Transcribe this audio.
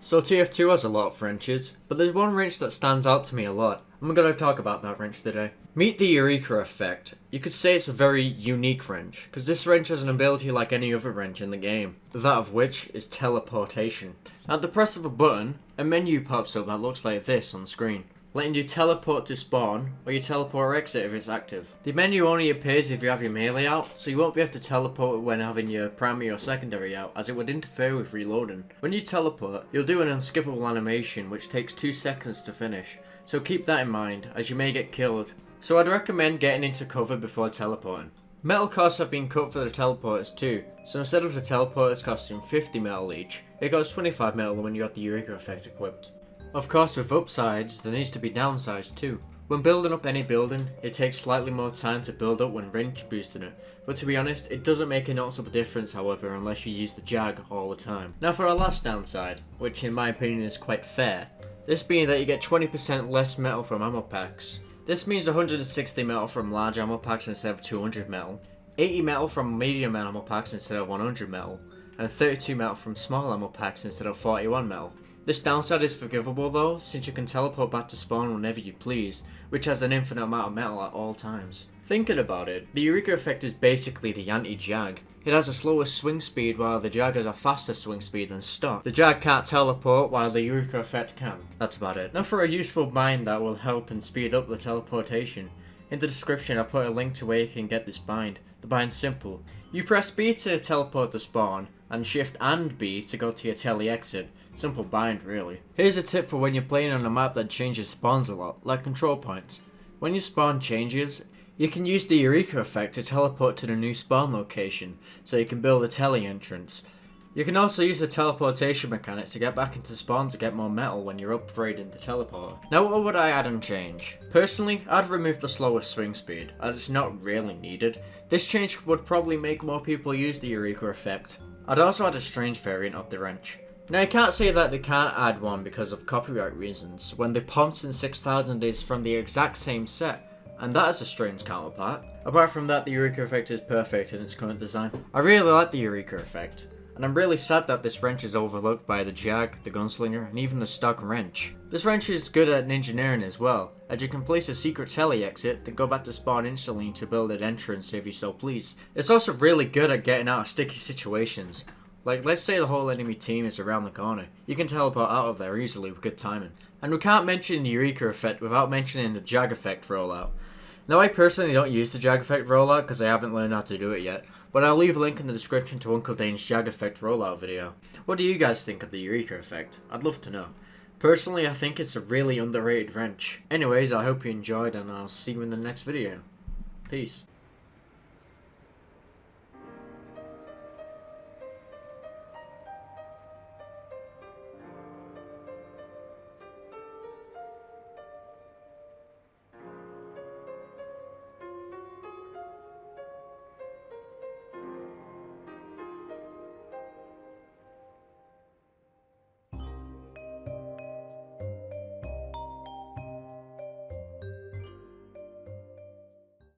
So TF2 has a lot of wrenches, but there's one wrench that stands out to me a lot. I'm going to talk about that wrench today. Meet the Eureka Effect. You could say it's a very unique wrench, because this wrench has an ability like any other wrench in the game, that of which is teleportation. At the press of a button, a menu pops up that looks like this on the screen, letting you teleport to spawn, or you teleport or exit if it's active. The menu only appears if you have your melee out, so you won't be able to teleport when having your primary or secondary out, as it would interfere with reloading. When you teleport, you'll do an unskippable animation which takes 2 seconds to finish, so keep that in mind, as you may get killed. So I'd recommend getting into cover before teleporting. Metal costs have been cut for the teleporters too, so instead of the teleporters costing 50 metal each, it costs 25 metal when you have the Eureka Effect equipped. Of course, with upsides, there needs to be downsides too. When building up any building, it takes slightly more time to build up when wrench boosting it, but to be honest, it doesn't make a noticeable difference however unless you use the jag all the time. Now for our last downside, which in my opinion is quite fair, this being that you get 20% less metal from ammo packs. This means 160 metal from large ammo packs instead of 200 metal, 80 metal from medium ammo packs instead of 100 metal, and 32 metal from small ammo packs instead of 41 metal. This downside is forgivable though, since you can teleport back to spawn whenever you please, which has an infinite amount of metal at all times. Thinking about it, the Eureka Effect is basically the anti-Jag. It has a slower swing speed while the Jag has a faster swing speed than stock. The Jag can't teleport while the Eureka Effect can. That's about it. Now for a useful bind that will help and speed up the teleportation. In the description I put a link to where you can get this bind. The bind's simple. You press B to teleport to spawn, and shift and B to go to your tele exit. Simple bind really. Here's a tip for when you're playing on a map that changes spawns a lot, like control points. When your spawn changes, you can use the Eureka Effect to teleport to the new spawn location, so you can build a tele entrance. You can also use the teleportation mechanics to get back into spawn to get more metal when you're upgrading the teleporter. Now what would I add and change? Personally, I'd remove the slower swing speed, as it's not really needed. This change would probably make more people use the Eureka Effect. I'd also add a strange variant of the wrench. Now I can't say that they can't add one because of copyright reasons, when the Thompson 6000 is from the exact same set, and that is a strange counterpart. Apart from that, the Eureka Effect is perfect in its current design. I really like the Eureka Effect, and I'm really sad that this wrench is overlooked by the Jag, the Gunslinger, and even the stock wrench. This wrench is good at engineering as well, as you can place a secret tele exit, then go back to spawn instantly to build an entrance if you so please. It's also really good at getting out of sticky situations. Like, let's say the whole enemy team is around the corner. You can teleport out of there easily with good timing. And we can't mention the Eureka Effect without mentioning the Jag Effect rollout. Now I personally don't use the Jag Effect rollout because I haven't learned how to do it yet, but I'll leave a link in the description to Uncle Dane's Jag Effect rollout video. What do you guys think of the Eureka Effect? I'd love to know. Personally, I think it's a really underrated wrench. Anyways, I hope you enjoyed and I'll see you in the next video. Peace.